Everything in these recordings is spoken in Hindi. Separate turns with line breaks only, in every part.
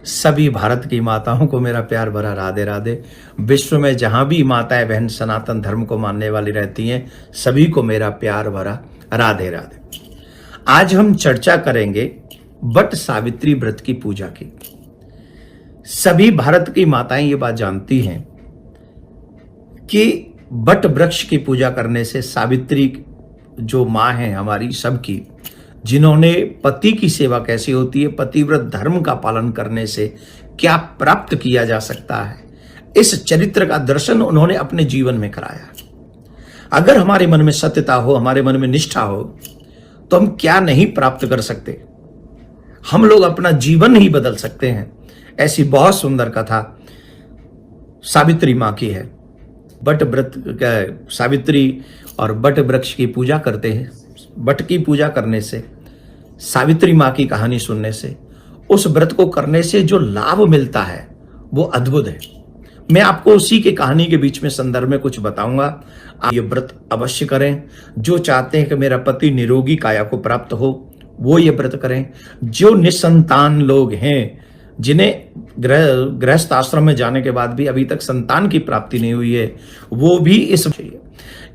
सभी भारत की माताओं को मेरा प्यार भरा राधे राधे। विश्व में जहां भी माताएं बहन सनातन धर्म को मानने वाली रहती हैं, सभी को मेरा प्यार भरा राधे राधे। आज हम चर्चा करेंगे वट सावित्री व्रत की पूजा की। सभी भारत की माताएं ये बात जानती हैं कि वट वृक्ष की पूजा करने से सावित्री जो माँ है हमारी सबकी, जिन्होंने पति की सेवा कैसी होती है, पतिव्रत धर्म का पालन करने से क्या प्राप्त किया जा सकता है, इस चरित्र का दर्शन उन्होंने अपने जीवन में कराया। अगर हमारे मन में सत्यता हो, हमारे मन में निष्ठा हो, तो हम क्या नहीं प्राप्त कर सकते। हम लोग अपना जीवन ही बदल सकते हैं। ऐसी बहुत सुंदर कथा सावित्री माँ की है। वट व्रत सावित्री और वट वृक्ष की पूजा करते हैं। वट की पूजा करने से, सावित्री माँ की कहानी सुनने से, उस व्रत को करने से जो लाभ मिलता है वो अद्भुत है। मैं आपको उसी के कहानी के बीच में संदर्भ में कुछ बताऊंगा। आप ये व्रत अवश्य करें। जो चाहते हैं कि मेरा पति निरोगी काया को प्राप्त हो, वो ये व्रत करें। जो निसंतान लोग हैं, जिन्हें गृहस्थ आश्रम में जाने के बाद भी अभी तक संतान की प्राप्ति नहीं हुई है, वो भी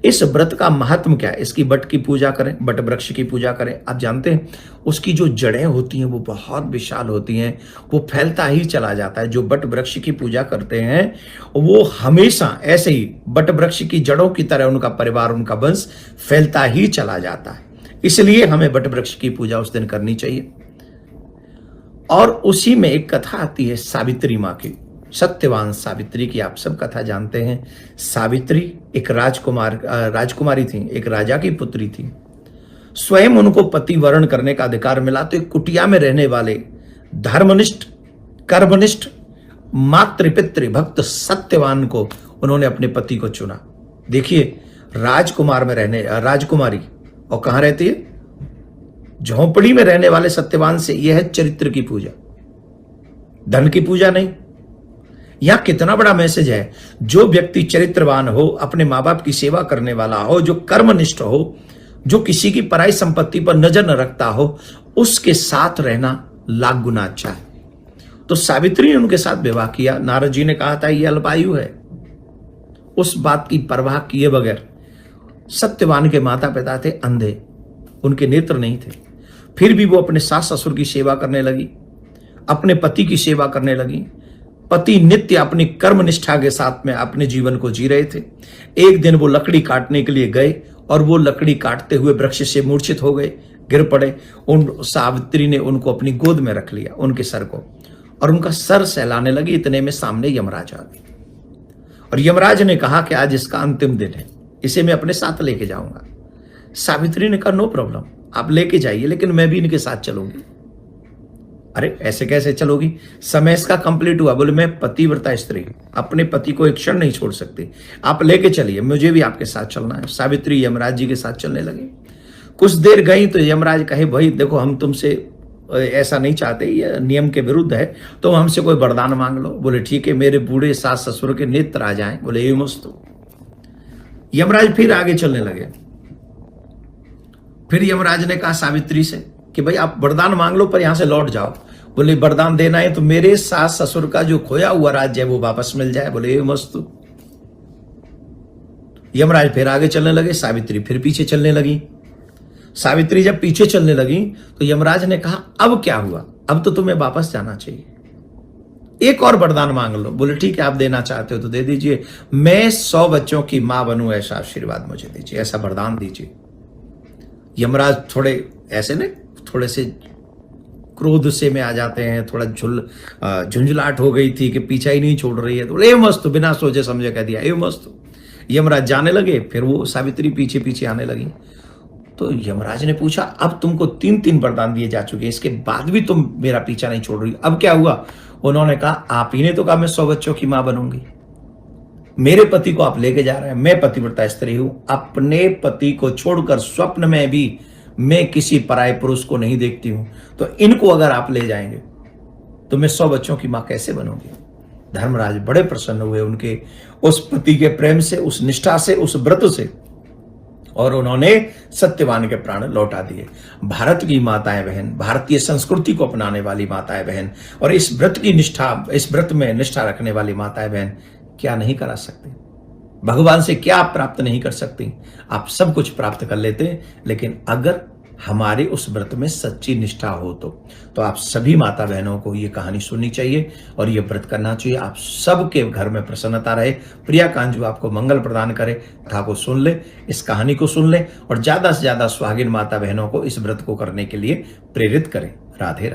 इस व्रत का महत्व क्या है, इसकी वट की पूजा करें, वट वृक्ष की पूजा करें। आप जानते हैं उसकी जो जड़ें होती हैं वो बहुत विशाल होती हैं, वो फैलता ही चला जाता है। जो वट वृक्ष की पूजा करते हैं वो हमेशा ऐसे ही वट वृक्ष की जड़ों की तरह उनका परिवार, उनका वंश फैलता ही चला जाता है। इसलिए हमें वट वृक्ष की पूजा उस दिन करनी चाहिए। और उसी में एक कथा आती है सावित्री माँ की, सत्यवान सावित्री की। आप सब कथा जानते हैं। सावित्री एक राजकुमारी थी, एक राजा की पुत्री थी। स्वयं उनको पति वरण करने का अधिकार मिला तो एक कुटिया में रहने वाले धर्मनिष्ठ, कर्मनिष्ठ, मातृपितृ भक्त सत्यवान को उन्होंने अपने पति को चुना। देखिए, राजकुमारी और कहां रहती है? झोंपड़ी में रहने वाले सत्यवान से यह है चरित्र की पूजा, धन की पूजा नहीं। यहां कितना बड़ा मैसेज है। जो व्यक्ति चरित्रवान हो, अपने मां बाप की सेवा करने वाला हो, जो कर्मनिष्ठ हो, जो किसी की पराई संपत्ति पर नजर न रखता हो, उसके साथ रहना लाख गुना अच्छा है। तो सावित्री ने उनके साथ विवाह किया। नारद जी ने कहा था ये अल्पायु है। उस बात की परवाह किए बगैर, सत्यवान के माता पिता थे अंधे, उनके नेत्र नहीं थे, फिर भी वो अपने सास ससुर की सेवा करने लगी, अपने पति की सेवा करने लगी। पति नित्य अपनी कर्म निष्ठा के साथ में अपने जीवन को जी रहे थे। एक दिन वो लकड़ी काटने के लिए गए और वो लकड़ी काटते हुए वृक्ष से मूर्छित हो गए, गिर पड़े। उन सावित्री ने उनको अपनी गोद में रख लिया, उनके सर को, और उनका सर सहलाने लगी। इतने में सामने यमराज आ गए और यमराज ने कहा कि आज इसका अंतिम दिन है, इसे मैं अपने साथ लेके जाऊंगा। सावित्री ने कहा नो प्रॉब्लम, आप लेके जाइए, लेकिन मैं भी इनके साथ चलूंगी। अरे ऐसे कैसे चलोगी? समय इसका कंप्लीट हुआ। बोले मैं पतिव्रता स्त्री, अपने पति को एक क्षण नहीं छोड़ सकती, आप लेके चलिए, मुझे भी आपके साथ चलना है। सावित्री यमराज जी के साथ चलने लगी। कुछ देर गई तो यमराज कहे भाई देखो, हम तुमसे ऐसा नहीं चाहते, ये नियम के विरुद्ध है, तो हमसे कोई वरदान मांग लो। बोले ठीक है, मेरे बूढ़े सास ससुर के नेत्र आ जाएं। बोले ये मस्त। यमराज फिर आगे चलने लगे। फिर यमराज ने कहा सावित्री से कि भाई आप वरदान मांग लो, पर यहां से लौट जाओ। बोले वरदान देना है तो मेरे सास ससुर का जो खोया हुआ राज्य है वो वापस मिल जाए। बोले ये मस्त। यमराज फिर आगे चलने लगे, सावित्री फिर पीछे चलने लगी। सावित्री जब पीछे चलने लगी तो यमराज ने कहा अब क्या हुआ, अब तो तुम्हें वापस जाना चाहिए, एक और वरदान मांग लो। बोले ठीक है, आप देना चाहते हो तो दे दीजिए, मैं 100 बच्चों की मां बनूं, ऐसा आशीर्वाद मुझे दीजिए, ऐसा वरदान दीजिए। यमराज थोड़े ऐसे ने थोड़े से क्रोध से में आ जाते हैं, थोड़ा झुंझलाहट हो गई थी कि पीछा ही नहीं छोड़ रही है। तो ए मस्त, बिना सोचे समझे कह दिया ए मस्त। यमराज जाने लगे, फिर वो सावित्री पीछे पीछे आने लगी। तो यमराज ने पूछा अब तुमको 3 वरदान दिए जा चुके हैं, इसके बाद भी तुम मेरा पीछा नहीं छोड़ रही, अब क्या हुआ? उन्होंने कहा आप ही ने तो कहा मैं 100 बच्चों की मां बनूंगी, मेरे पति को आप लेके जा रहे हैं, मैं पतिव्रता स्त्री हूं, अपने पति को छोड़कर स्वप्न में भी मैं किसी पराये पुरुष को नहीं देखती हूं, तो इनको अगर आप ले जाएंगे तो मैं 100 बच्चों की मां कैसे बनूंगी? धर्मराज बड़े प्रसन्न हुए उनके उस पति के प्रेम से, उस निष्ठा से, उस व्रत से। और उन्होंने सत्यवान के प्राण लौटा दिए। भारत की माताएं बहन, भारतीय संस्कृति को अपनाने वाली माताएं बहन और इस व्रत में निष्ठा रखने वाली माताएं बहन क्या नहीं करा सकती? भगवान से क्या आप प्राप्त नहीं कर सकती? आप सब कुछ प्राप्त कर लेते, लेकिन अगर हमारे उस व्रत में सच्ची निष्ठा हो तो आप सभी माता बहनों को ये कहानी सुननी चाहिए और ये व्रत करना चाहिए। आप सबके घर में प्रसन्नता रहे, प्रिया कांजू आपको मंगल प्रदान करे। कथा को सुन ले, इस कहानी को सुन ले और ज्यादा से ज्यादा सुहागिन माता बहनों को इस व्रत को करने के लिए प्रेरित करें। राधे राधे।